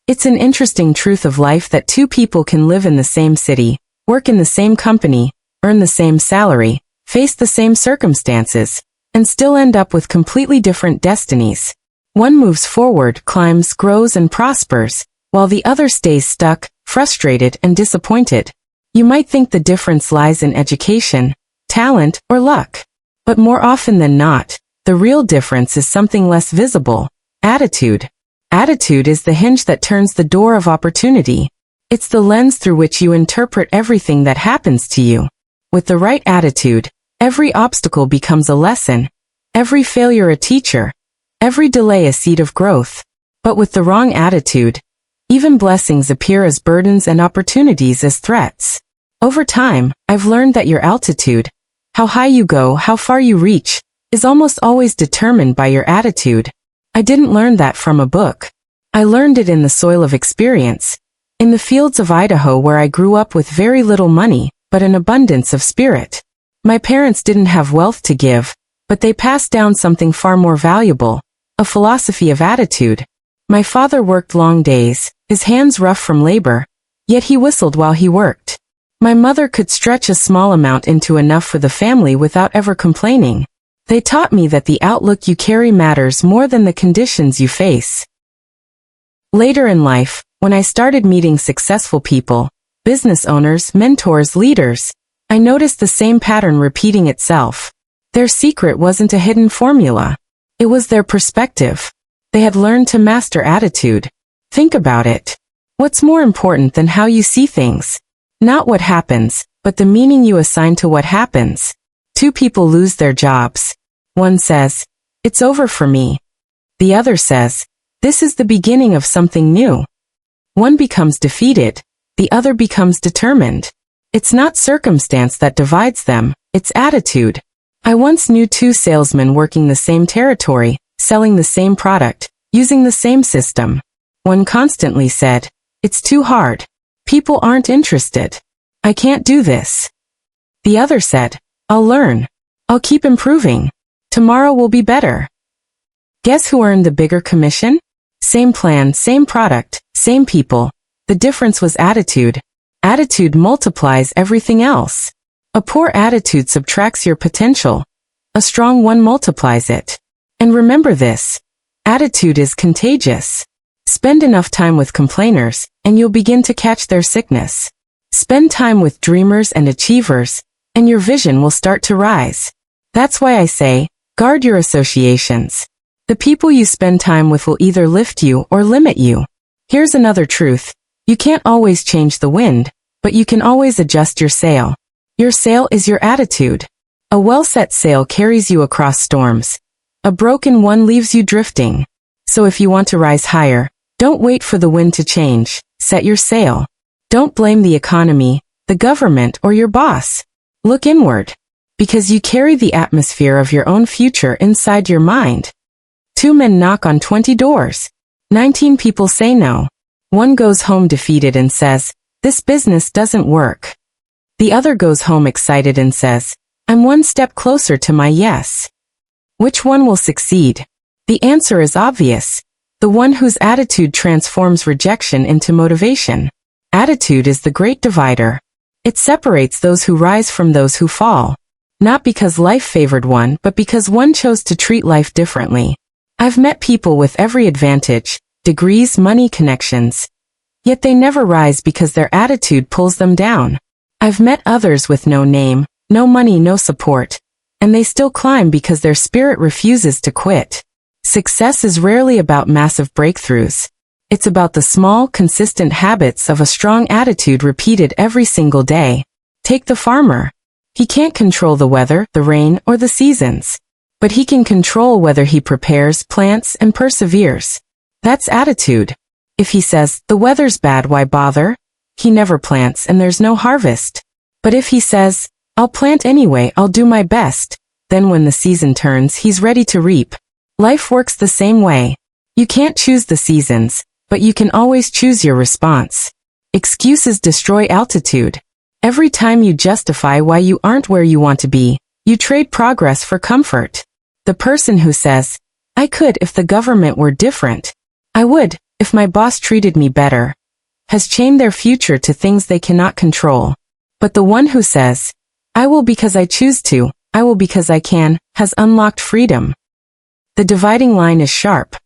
It's an interesting truth of life that two people can live in the same city, work in the same company, earn the same salary, face the same circumstances, and still end up with completely different destinies. One moves forward, climbs, grows, and prospers, while the other stays stuck, frustrated, and disappointed. You might think the difference lies in education, talent, or luck. But more often than not, the real difference is something less visible: attitude. Attitude is the hinge that turns the door of opportunity. It's the lens through which you interpret everything that happens to you. With the right attitude, every obstacle becomes a lesson, every failure a teacher, every delay a seed of growth. But with the wrong attitude, even blessings appear as burdens and opportunities as threats. Over time, I've learned that your altitude, how high you go, how far you reach, is almost always determined by your attitude. I didn't learn that from a book. I learned it in the soil of experience, in the fields of Idaho where I grew up with very little money, but an abundance of spirit. My parents didn't have wealth to give, but they passed down something far more valuable: a philosophy of attitude. My father worked long days, his hands rough from labor, yet he whistled while he worked. My mother could stretch a small amount into enough for the family without ever complaining. They taught me that the outlook you carry matters more than the conditions you face. Later in life, when I started meeting successful people, business owners, mentors, leaders, I noticed the same pattern repeating itself. Their secret wasn't a hidden formula. It was their perspective. They had learned to master attitude. Think about it. What's more important than how you see things? Not what happens, but the meaning you assign to what happens. Two people lose their jobs. One says, "It's over for me." The other says, "This is the beginning of something new." One becomes defeated. The other becomes determined. It's not circumstance that divides them, it's attitude. I once knew two salesmen working the same territory, selling the same product, using the same system. One constantly said, "It's too hard. People aren't interested. I can't do this." The other said, "I'll learn. I'll keep improving. Tomorrow will be better." Guess who earned the bigger commission? Same plan, same product, same people. The difference was attitude. Attitude multiplies everything else. A poor attitude subtracts your potential. A strong one multiplies it. And remember this: attitude is contagious. Spend enough time with complainers, and you'll begin to catch their sickness. Spend time with dreamers and achievers, and your vision will start to rise. That's why I say, guard your associations. The people you spend time with will either lift you or limit you. Here's another truth: you can't always change the wind, but you can always adjust your sail. Your sail is your attitude. A well-set sail carries you across storms. A broken one leaves you drifting. So if you want to rise higher, don't wait for the wind to change. Set your sail. Don't blame the economy, the government, or your boss. Look inward. Because you carry the atmosphere of your own future inside your mind. 2 men knock on 20 doors. 19 people say no. One goes home defeated and says, "This business doesn't work." The other goes home excited and says, "I'm one step closer to my yes." Which one will succeed? The answer is obvious. The one whose attitude transforms rejection into motivation. Attitude is the great divider. It separates those who rise from those who fall. Not because life favored one, but because one chose to treat life differently. I've met people with every advantage, degrees, money, connections. Yet they never rise because their attitude pulls them down. I've met others with no name, no money, no support, and they still climb because their spirit refuses to quit. Success is rarely about massive breakthroughs. It's about the small, consistent habits of a strong attitude repeated every single day. Take the farmer. He can't control the weather, the rain, or the seasons. But he can control whether he prepares, plants, and perseveres. That's attitude. If he says, "The weather's bad, why bother?" he never plants and there's no harvest. But if he says, "I'll plant anyway, I'll do my best," then when the season turns, he's ready to reap. Life works the same way. You can't choose the seasons, but you can always choose your response. Excuses destroy altitude. Every time you justify why you aren't where you want to be, you trade progress for comfort. The person who says, "I could if the government were different. I would if my boss treated me better, has chained their future to things they cannot control. But the one who says, I will because I choose to, I will because I can, has unlocked freedom. The dividing line is sharp.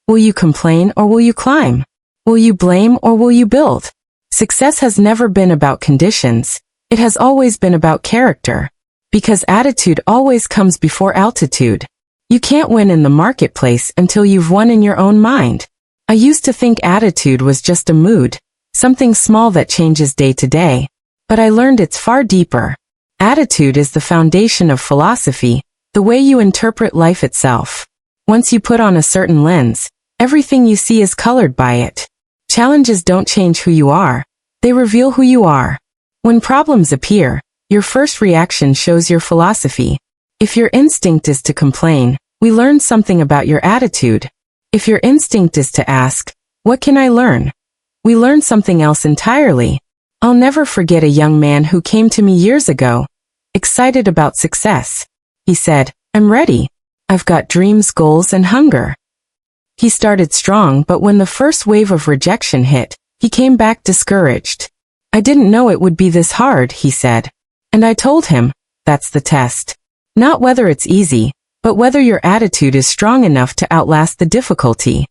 Will you complain or will you climb? Will you blame or will you build? Success has never been about conditions. It has always been about character. Because attitude always comes before altitude. You can't win in the marketplace until you've won in your own mind. I used to think attitude was just a mood, something small that changes day to day. But I learned it's far deeper. Attitude is the foundation of philosophy, the way you interpret life itself. Once you put on a certain lens, everything you see is colored by it. Challenges don't change who you are. They reveal who you are. When problems appear, your first reaction shows your philosophy. If your instinct is to complain, we learn something about your attitude. If your instinct is to ask, what can I learn? We learn something else entirely. I'll never forget a young man who came to me years ago, excited about success. He said, I'm ready. I've got dreams, goals, and hunger. He started strong, but when the first wave of rejection hit, he came back discouraged. I didn't know it would be this hard, he said. And I told him, that's the test. Not whether it's easy, but whether your attitude is strong enough to outlast the difficulty.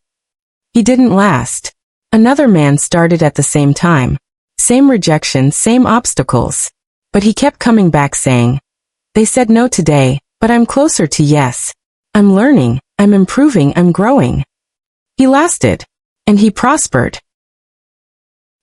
He didn't last. Another man started at the same time. Same rejection, same obstacles. But he kept coming back saying, they said no today, but I'm closer to yes. I'm learning, I'm improving, I'm growing. He lasted. And he prospered.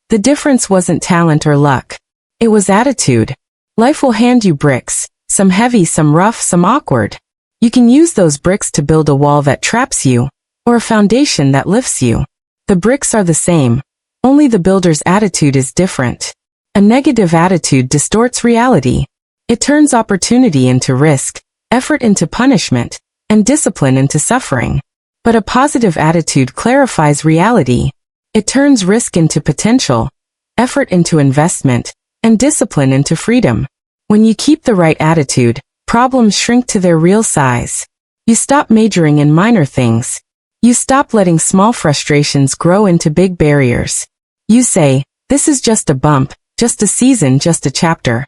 The difference wasn't talent or luck. It was attitude. Life will hand you bricks, some heavy, some rough, some awkward. You can use those bricks to build a wall that traps you, or a foundation that lifts you. The bricks are the same, only the builder's attitude is different. A negative attitude distorts reality. It turns opportunity into risk, effort into punishment, and discipline into suffering. But a positive attitude clarifies reality. It turns risk into potential, effort into investment, and discipline into freedom. When you keep the right attitude, problems shrink to their real size. You stop majoring in minor things. You stop letting small frustrations grow into big barriers. You say, this is just a bump, just a season, just a chapter.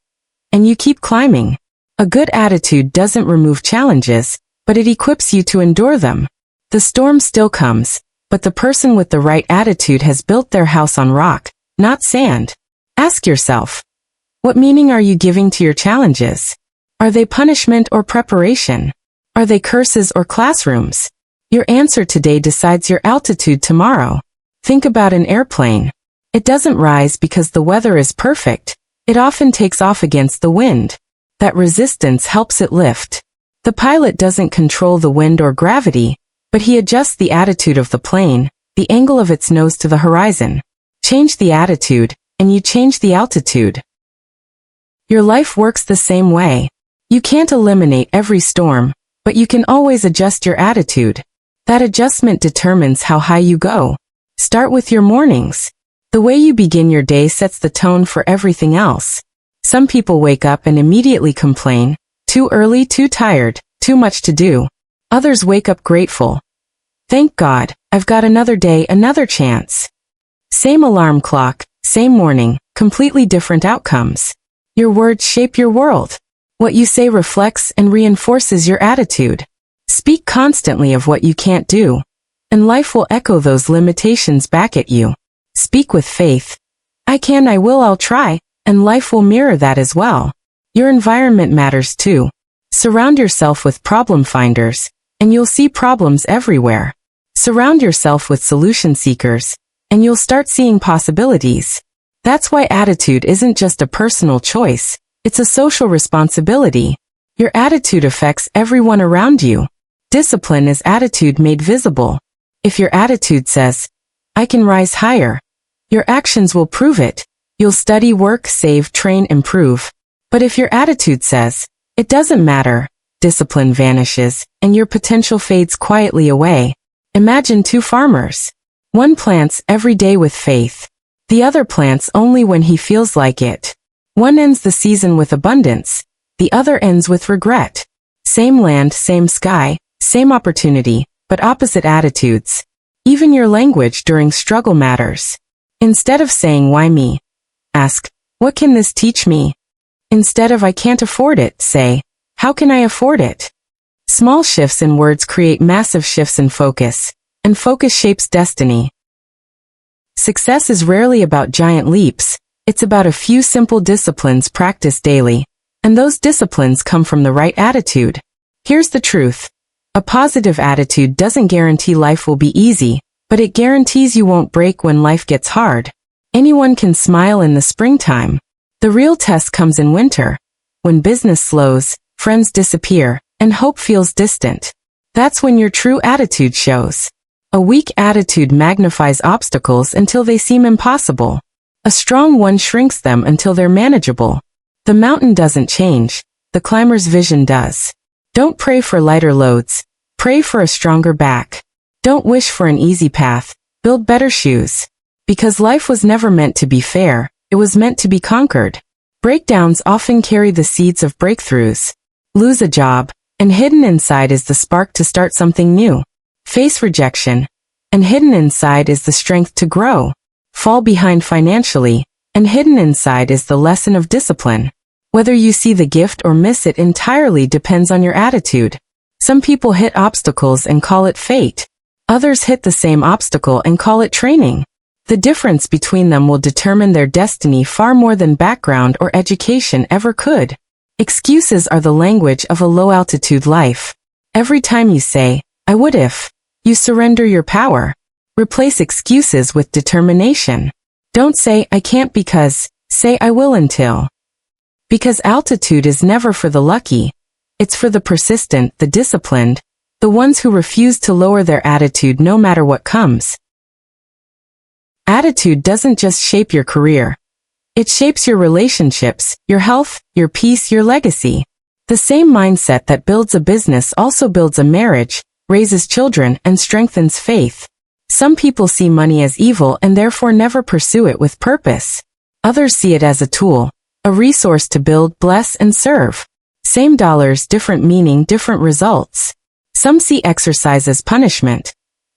And you keep climbing. A good attitude doesn't remove challenges, but it equips you to endure them. The storm still comes, but the person with the right attitude has built their house on rock, not sand. Ask yourself, what meaning are you giving to your challenges? Are they punishment or preparation? Are they curses or classrooms? Your answer today decides your altitude tomorrow. Think about an airplane. It doesn't rise because the weather is perfect. It often takes off against the wind. That resistance helps it lift. The pilot doesn't control the wind or gravity, but he adjusts the attitude of the plane, the angle of its nose to the horizon. Change the attitude, and you change the altitude. Your life works the same way. You can't eliminate every storm, but you can always adjust your attitude. That adjustment determines how high you go. Start with your mornings. The way you begin your day sets the tone for everything else. Some people wake up and immediately complain, too early, too tired, too much to do. Others wake up grateful. Thank God, I've got another day, another chance. Same alarm clock, same morning, completely different outcomes. Your words shape your world. What you say reflects and reinforces your attitude. Speak constantly of what you can't do, and life will echo those limitations back at you. Speak with faith. I can, I will, I'll try, and life will mirror that as well. Your environment matters too. Surround yourself with problem finders, and you'll see problems everywhere. Surround yourself with solution seekers, and you'll start seeing possibilities. That's why attitude isn't just a personal choice, it's a social responsibility. Your attitude affects everyone around you. Discipline is attitude made visible. If your attitude says, I can rise higher, your actions will prove it. You'll study, work, save, train, improve. But if your attitude says, it doesn't matter, discipline vanishes, and your potential fades quietly away. Imagine two farmers. One plants every day with faith. The other plants only when he feels like it. One ends the season with abundance. The other ends with regret. Same land, same sky, same opportunity, but opposite attitudes. Even your language during struggle matters. Instead of saying, "Why me?" ask, "What can this teach me?" Instead of "I can't afford it," say, "How can I afford it?" Small shifts in words create massive shifts in focus, and focus shapes destiny. Success is rarely about giant leaps, it's about a few simple disciplines practiced daily, and those disciplines come from the right attitude. Here's the truth. A positive attitude doesn't guarantee life will be easy, but it guarantees you won't break when life gets hard. Anyone can smile in the springtime. The real test comes in winter, when business slows, friends disappear, and hope feels distant. That's when your true attitude shows. A weak attitude magnifies obstacles until they seem impossible. A strong one shrinks them until they're manageable. The mountain doesn't change, the climber's vision does. Don't pray for lighter loads, pray for a stronger back. Don't wish for an easy path, build better shoes. Because life was never meant to be fair, it was meant to be conquered. Breakdowns often carry the seeds of breakthroughs. Lose a job, and hidden inside is the spark to start something new. Face rejection, and hidden inside is the strength to grow. Fall behind financially, and hidden inside is the lesson of discipline. Whether you see the gift or miss it entirely depends on your attitude. Some people hit obstacles and call it fate. Others hit the same obstacle and call it training. The difference between them will determine their destiny far more than background or education ever could. Excuses are the language of a low-altitude life. Every time you say, "I would if," you surrender your power. Replace excuses with determination. Don't say, "I can't because," say, "I will until." Because altitude is never for the lucky. It's for the persistent, the disciplined, the ones who refuse to lower their attitude no matter what comes. Attitude doesn't just shape your career. It shapes your relationships, your health, your peace, your legacy. The same mindset that builds a business also builds a marriage, raises children, and strengthens faith. Some people see money as evil and therefore never pursue it with purpose. Others see it as a tool, a resource to build, bless, and serve. Same dollars, different meaning, different results. Some see exercise as punishment.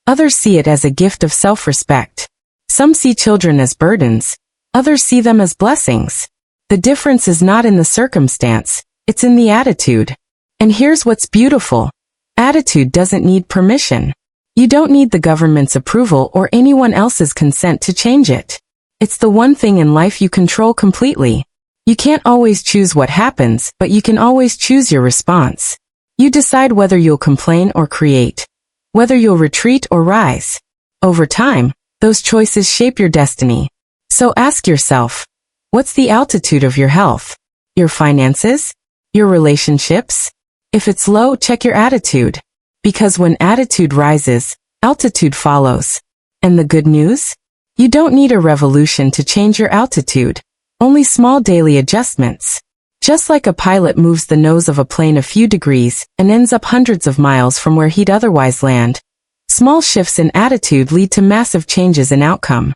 Others see it as a gift of self-respect. Some see children as burdens. Others see them as blessings. The difference is not in the circumstance, it's in the attitude. And here's what's beautiful. Attitude doesn't need permission. You don't need the government's approval or anyone else's consent to change it. It's the one thing in life you control completely. You can't always choose what happens, but you can always choose your response. You decide whether you'll complain or create, whether you'll retreat or rise. Over time, those choices shape your destiny. So ask yourself, what's the altitude of your health? Your finances? Your relationships? If it's low, check your attitude. Because when attitude rises, altitude follows. And the good news? You don't need a revolution to change your altitude. Only small daily adjustments. Just like a pilot moves the nose of a plane a few degrees and ends up hundreds of miles from where he'd otherwise land, small shifts in attitude lead to massive changes in outcome.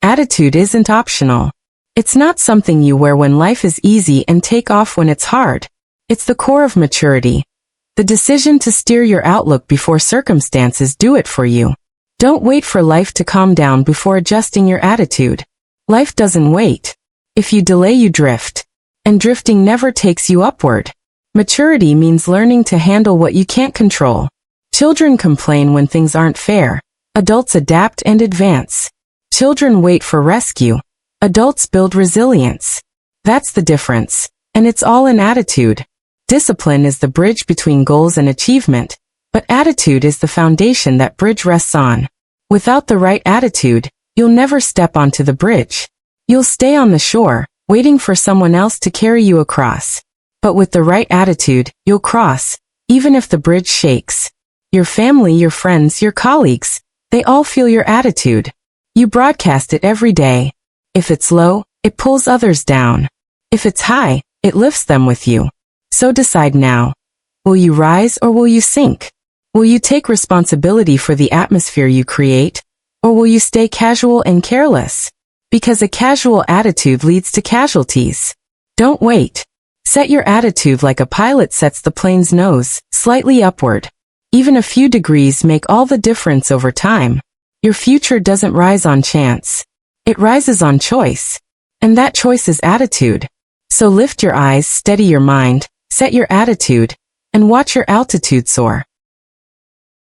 Attitude isn't optional. It's not something you wear when life is easy and take off when it's hard. It's the core of maturity. The decision to steer your outlook before circumstances do it for you. Don't wait for life to calm down before adjusting your attitude. Life doesn't wait. If you delay, you drift. And drifting never takes you upward. Maturity means learning to handle what you can't control. Children complain when things aren't fair. Adults adapt and advance. Children wait for rescue. Adults build resilience. That's the difference. And it's all in attitude. Discipline is the bridge between goals and achievement, but attitude is the foundation that bridge rests on. Without the right attitude, you'll never step onto the bridge. You'll stay on the shore, waiting for someone else to carry you across. But with the right attitude, you'll cross, even if the bridge shakes. Your family, your friends, your colleagues, they all feel your attitude. You broadcast it every day. If it's low, it pulls others down. If it's high, it lifts them with you. So decide now. Will you rise or will you sink? Will you take responsibility for the atmosphere you create, or will you stay casual and careless? Because a casual attitude leads to casualties. Don't wait. Set your attitude like a pilot sets the plane's nose, slightly upward. Even a few degrees make all the difference over time. Your future doesn't rise on chance. It rises on choice. And that choice is attitude. So lift your eyes, steady your mind, set your attitude, and watch your altitude soar.